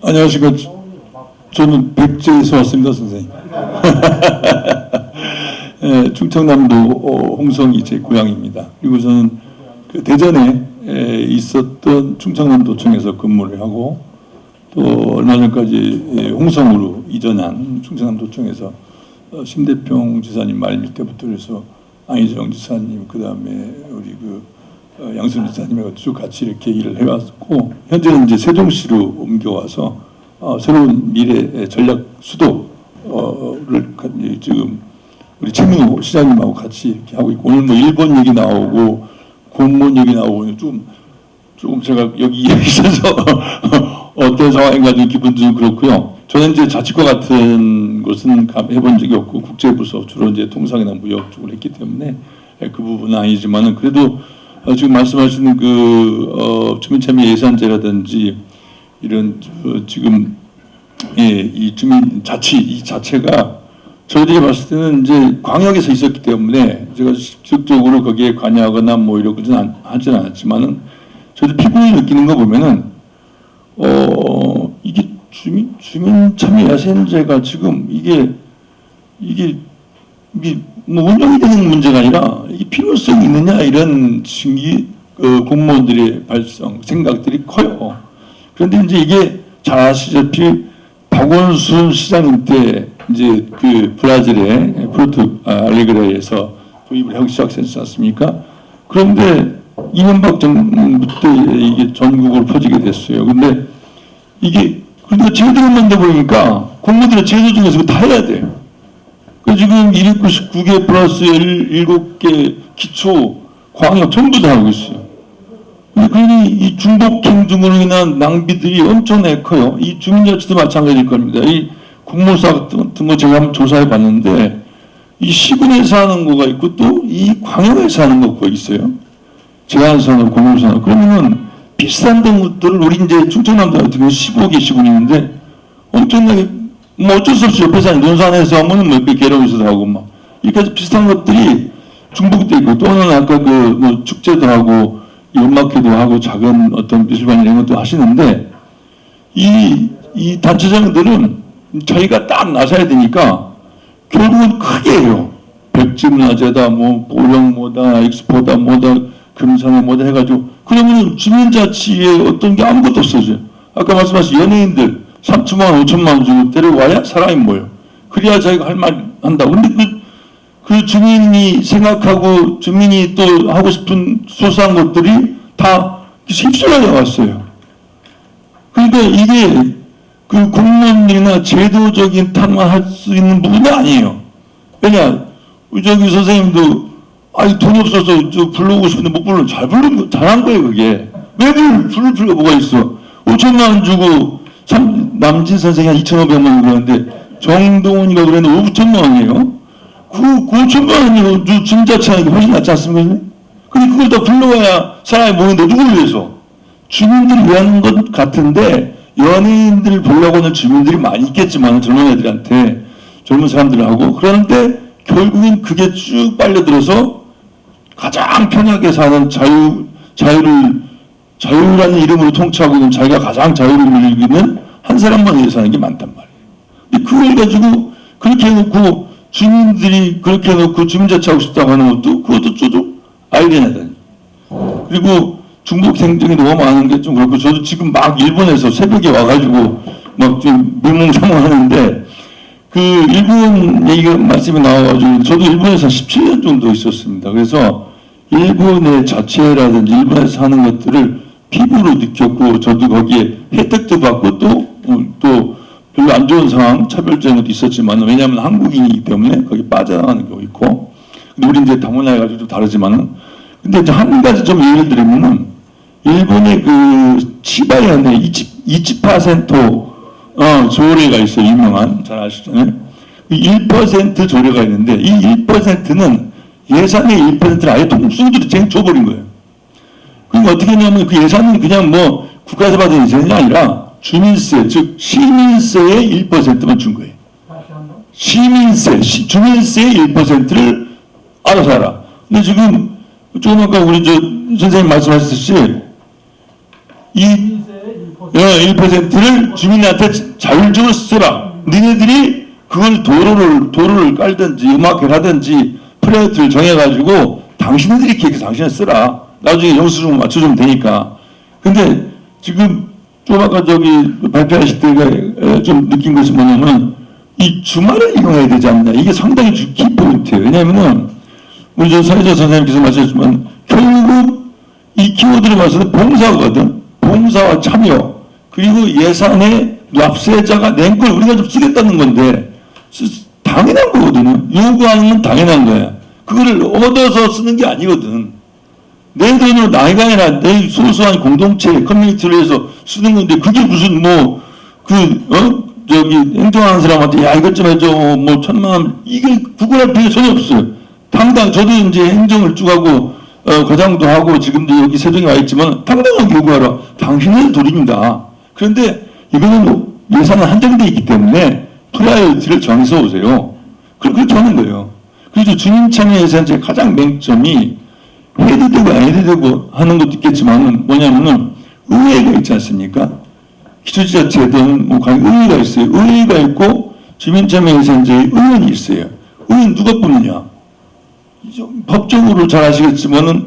안녕하십니까. 저는 백제에서 왔습니다, 선생님. 예, 충청남도 홍성이 제 고향입니다. 그리고 저는 그 대전에 있었던 충청남도청에서 근무를 하고 또 얼마 전까지 홍성으로 이전한 충청남도청에서 심대평 지사님 말밀 때부터 그래서 안희정 지사님, 그 다음에 우리 양순 지사님하고 쭉 같이 이렇게 일을 해왔고, 현재는 이제 세종시로 옮겨와서 새로운 미래 전략 수도를 지금 우리 최민호 시장님하고 같이 이렇게 하고 있고, 오늘 뭐 일본 얘기 나오고 공무원 얘기 나오고 조금 제가 여기 있어서 어떤 상황인가 좀 기분 좀 그렇고요. 저는 이제 자치과 같은 것은 해본 적이 없고 국제부서 주로 이제 통상이나 무역 쪽을 했기 때문에 그 부분은 아니지만은 그래도 지금 말씀하시는 주민참여 예산제라든지 이런 지금 이 주민 자치 이 자체가 저희들이 봤을 때는 이제 광역에서 있었기 때문에 제가 직접적으로 거기에 관여하거나 뭐 이러고는 하지는 않았지만은 저희들 피부에 느끼는 거 보면은 이게 주민 참여 예산제가 지금 이게 뭐 운영이 되는 문제가 아니라 이게 필요성이 있느냐 이런 공무원들의 생각들이 커요. 그런데 이제 이게 잘 아시다시피 박원순 시장님 때 이제 그 브라질의 포르투 알레그레에서 도입을 하기 시작했지 않습니까? 그런데 이명박 정부 때 이게 전국으로 퍼지게 됐어요. 근데 이게 그러니까 제도를 만들어 보니까 공무원들의 제도 중에서 다 해야 돼요. 지금 299개 플러스 7개 기초 광역 전부 다 하고 있어요. 그러니 이 중복행 등으로 인한 낭비들이 엄청나게 커요. 이 주민자치도 마찬가지일 겁니다. 이 공무사 같은 거 제가 한번 조사해 봤는데 이 시군에서 하는 거가 있고 또 이 광역에서 하는 거가 있어요. 제한산업, 공무산업. 그러면은 비싼 것들을 우리 이제 충청남도 같은 경우 15개 시군이 있는데 엄청나게 뭐 어쩔 수 없이 옆에서 논산에서 하면 뭐 계룡에서도 하고 막 이렇게 비슷한 것들이 중복돼 있고 또는 아까 뭐 축제도 하고 연막회도 하고 작은 어떤 미술관 이런 것도 하시는데 이 단체장들은 자기가 딱 나서야 되니까 결국은 크게 해요. 백지문화재다, 뭐 보령모다, 엑스포다, 뭐다, 금산에 뭐다 해가지고 그러면 주민자치에 어떤 게 아무것도 없어져요. 아까 말씀하신 연예인들 3천만 원, 5천만 원 주고 데려와야 사람이 모여. 그래야 자기가 할 말 한다. 근데 그 주민이 생각하고 주민이 또 하고 싶은 소소한 것들이 다 휩쓸려 왔어요. 그러니까 이게 그 공무원이나 제도적인 탓만 할 수 있는 부분이 아니에요. 왜냐, 저기 선생님도 아니 돈이 없어서 저 불러오고 싶은데 못 불러. 잘한 거예요 그게. 왜 부를 필요가 뭐가 있어. 5천만 원 주고 남진 선생이 한 2,500만 원 그러는데 정동훈이가 그랬는데 5천만 원이에요. 그 5천만 원이고 주민자치하는 게 훨씬 낫지 않습니까? 근데 그걸 다 불러와야 사람이 모이는데 누구를 위해서? 주민들을 위한 것 같은데 연예인들을 보려고 하는 주민들이 많이 있겠지만 젊은 애들한테 젊은 사람들하고 그런데 결국엔 그게 쭉 빨려들어서 가장 편하게 사는 자유라는 이름으로 통치하고 있는 자기가 가장 자유를 누리는 한 사람만 위해 사는 게 많단 말이에요. 근데 그걸 가지고 그렇게 해놓고 주민들이 그렇게 해놓고 주민자치하고 싶다고 하는 것도 그것도 저도 아이러니하다. 그리고 중복 행정이 너무 많은 게 좀 그렇고 저도 지금 막 일본에서 새벽에 와가지고 막 좀 명몽장몽하는데 그 일본 얘기가 말씀이 나와가지고 저도 일본에서 17년 정도 있었습니다. 그래서 일본의 자체라든지 일본에서 하는 것들을 피부로 느꼈고 저도 거기에 혜택도 받고 또 별로 안 좋은 상황, 차별적인 것도 있었지만 왜냐하면 한국인이기 때문에 거기 빠져나가는 경우 있고 근데 우리 이제 다문화해가지고 좀 다르지만은 근데 이제 한 가지 좀 예를 들면은 일본의 그 치바현의 이치파센토 조례가 있어요. 유명한 잘 아시잖아요. 1% 조례가 있는데 이 1%는 예산의 1%를 아예 통수들이 쟁 줘버린 거예요. 그럼 어떻게 했냐면 그 예산은 그냥 뭐 국가에서 받은 예산이 아니라 주민세, 즉 시민세의 1%만 준 거예요. 시민세, 주민세의 1%를 알아서 하라. 근데 지금 조금 아까 우리 선생님 말씀하셨듯이 1%를 주민한테 자율적으로 쓰라. 니네들이 그걸 도로를 깔든지 음악회를 하든지 프로젝트를 정해가지고 당신들이 기획해서 당신을 쓰라. 나중에 영수증 맞춰주면 되니까. 근데 지금 좀 아까 발표하실 때 좀 느낀 것이 뭐냐면 이 주말을 이용해야 되지 않나. 이게 상당히 키포인트예요. 왜냐하면은 우리 서혜자 선생님께서 말씀하셨지만 결국 이 키워드를 봐서는 봉사거든. 봉사와 참여 그리고 예산의 납세자가 낸 걸 우리가 좀 쓰겠다는 건데 당연한 거거든요. 요구하는 건 당연한 거야. 그거를 얻어서 쓰는 게 아니거든. 내 돈으로 나이가 아니라 내 소소한 공동체 커뮤니티를 해서 쓰는 건데 그게 무슨 행정하는 사람한테 야 이것 좀 해줘 뭐 1,000만 이게 구걸할 필요 전혀 없어요. 당당 저도 이제 행정을 쭉 하고 과장도 하고 지금도 여기 세종에 와 있지만 당당하게 요구하라. 당신은 돈입니다. 그런데 이거는 예산은 한정되어 있기 때문에 프라이어티를 정해서 오세요. 그렇게 하는 거예요. 그래서 주민참여에서 이제 가장 맹점이 해도 되고 안 해도 되고 하는 것도 있겠지만 뭐냐면은 의회가 있지 않습니까? 기초지자체든 뭐 의회가 있어요. 의회가 있고 주민참여에서 이제 의원이 있어요. 의원 누가 뽑느냐? 법적으로 잘 아시겠지만은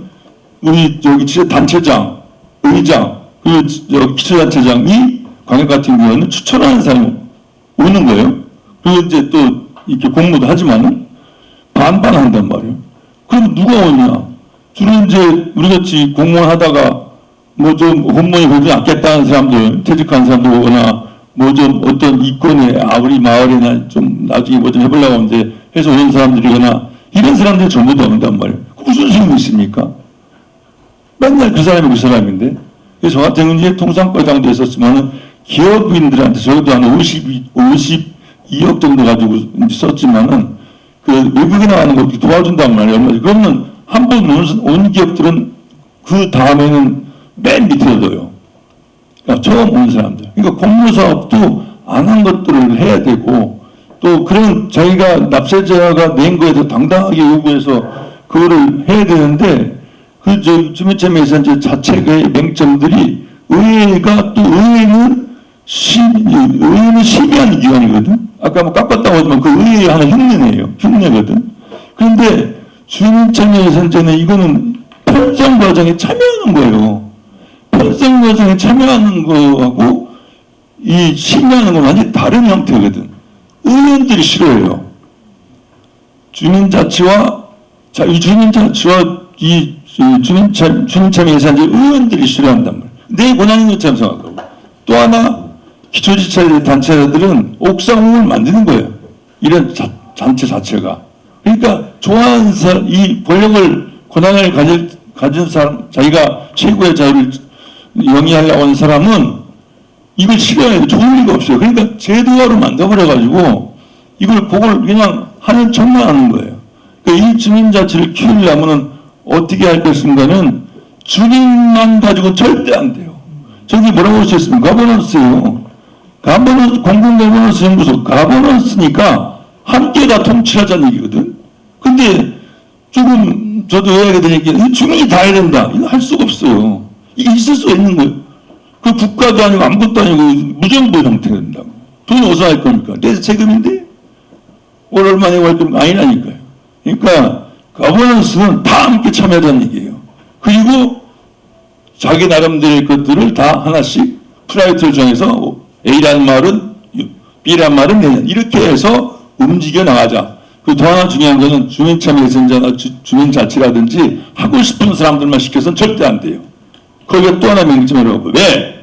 우리 단체장, 의장, 그리고 기초단체장이 광역 같은 경우는 추천하는 사람이 오는 거예요. 그리고 이제 또 이렇게 공모도 하지만은 반반한단 말이에요. 그럼 누가 오냐? 주로 이제 우리 같이 공무원 하다가 뭐 좀 공무원이 그래도 낫겠다는 사람들, 퇴직한 사람들 오거나 뭐 좀 어떤 이권에 우리 마을이나 좀 나중에 뭐 좀 해보려고 하는데 해서 오는 사람들이거나 이런 사람들이 전부 다 온단 말이에요. 무슨 소용이 있습니까? 맨날 그 사람이 그 사람인데. 그래서 저 같은 경우는 통상과장도 했었지만은 기업인들한테 적어도 한 52억 정도 가지고 썼지만은 그 외국에 나가는 것도 도와준단 말이에요. 그러면 한 번 온 기업들은 그 다음에는 맨 밑에 둬요. 그러니까 처음 온 사람들. 그러니까 공모사업도 안 한 것들을 해야 되고 또 그런 자기가 납세자가 낸 거에도 당당하게 요구해서 그거를 해야 되는데 주민참여예산 자체의 맹점들이 의회가 또 의회는 심의하는 기관이거든. 아까 뭐 깎았다고 하지만 그 의회 하나 흉내거든. 그런데 주민참여예산제는 이거는 편성 과정에 참여하는 거예요. 편성 과정에 참여하는 거하고 이 심의하는 건 완전히 다른 형태거든. 의원들이 싫어해요. 주민자치와 이 주민참여예산제 의원들이 싫어한단 말이에요. 내 권한인 것처럼 생각하고. 또 하나 기초지자체 단체들은 옥상을 만드는 거예요. 이런 단체 자체가. 그러니까 좋아하는 사람, 이 권한을 가진 사람, 자기가 최고의 자유를 영위하려고 하는 사람은 이걸 싫어해요. 좋을 리가 없어요. 그러니까 제도화로 만들어버려가지고 이걸 그걸 그냥 하는 척만 하는 거예요. 그러니까 이 주민자치를 키우려면은 어떻게 할 것인가는 주민만 가지고 절대 안 돼요. 저기 뭐라고 하셨습니까? 가버넌스예요. 공공가버넌스 연구소 가버넌스니까 함께 다 통치하자는 얘기거든. 근데 조금 저도 이야기 드리니까 주민이 다 해야 된다. 이거 할 수가 없어요. 이게 있을 수가 있는 거예요. 그 국가도 아니고 아무것도 아니고 무정부 형태가 된다고. 돈 어디서 할 겁니까? 내 세금인데? 월 얼마 내고 할 겁니까? 아니라니까요. 그러니까 가버넌스는 다 함께 참여하자는 얘기예요. 그리고 자기 나름대로의 것들을 다 하나씩 프라이어티를 정해서 A라는 말은 B라는 말은 내년 이렇게 해서 움직여 나가자. 또 하나 중요한 것은 주민참여예산제나 주민자치라든지 하고 싶은 사람들만 시켜서는 절대 안 돼요. 거기에 또 하나 맹점이라고. 왜?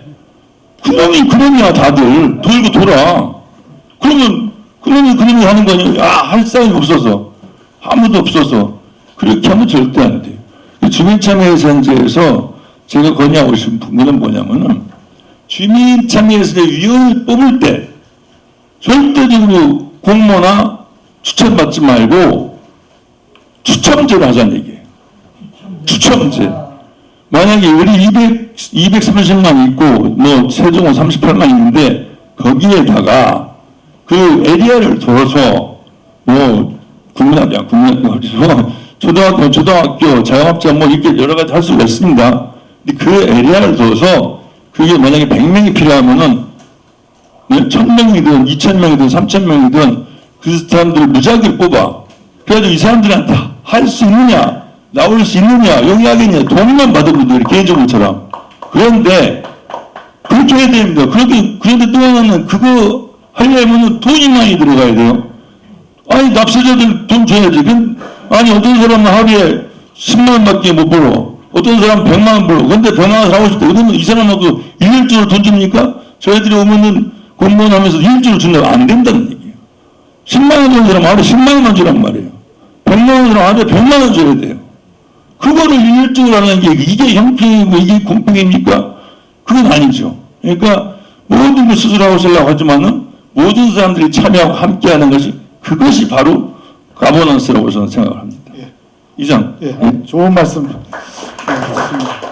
그놈이야 다들 돌고 돌아. 그러면 그놈이 하는 거 아니에요? 할 사람이 없어서 아무도 없어서 그렇게 하면 절대 안 돼요. 주민참여예산제에서 제가 건의하고 싶은 부분은 뭐냐면은 주민참여예산제 위원을 뽑을 때 절대적으로 공모나 추천받지 말고 추첨제를 하자는 얘기예요. 추첨제. 만약에 우리 230만 있고 뭐 세종은 38만 있는데 거기에다가 그 에리아를 둬서 뭐 국민학교 초등학교 자영업자 뭐 이렇게 여러 가지 할 수가 있습니다. 근데 그 에리아를 둬서 그게 만약에 100명이 필요하면은 1000명이든 2000명이든 3000명이든 그 사람들을 무작위로 뽑아. 그래가지고 이 사람들한테 할 수 있느냐, 나올 수 있느냐, 용이하겠냐, 돈만 받으면 돼, 개인정보처럼. 그런데 그렇게 해야 됩니다. 그런데 또 하나는 그거 하려면 돈이 많이 들어가야 돼요. 아니 납세자들 돈 줘야지. 아니 어떤 사람은 하루에 10만 원밖에 못 벌어. 어떤 사람은 100만 원 벌어. 근데 100만 원 사고 싶대. 그러면 이 사람하고 일일주로 돈 줍니까? 저희들이 오면은 공무원 하면서 일일주로 준다고 안 된다는 얘기예요. 10만 원 주는 사람 하루에 10만 원만 주란 말이에요. 100만 원 주는 하루에 100만 원 줘야 돼요. 그거를 일일주로 하는 게 이게 형평이고 이게 공평입니까? 그건 아니죠. 그러니까 모든 걸 스스로 하려고 하지만은 모든 사람들이 참여하고 함께하는 것이 그것이 바로 가버넌스라고 저는 생각을 합니다. 예. 이상. 예. 좋은 말씀. 네, 좋습니다.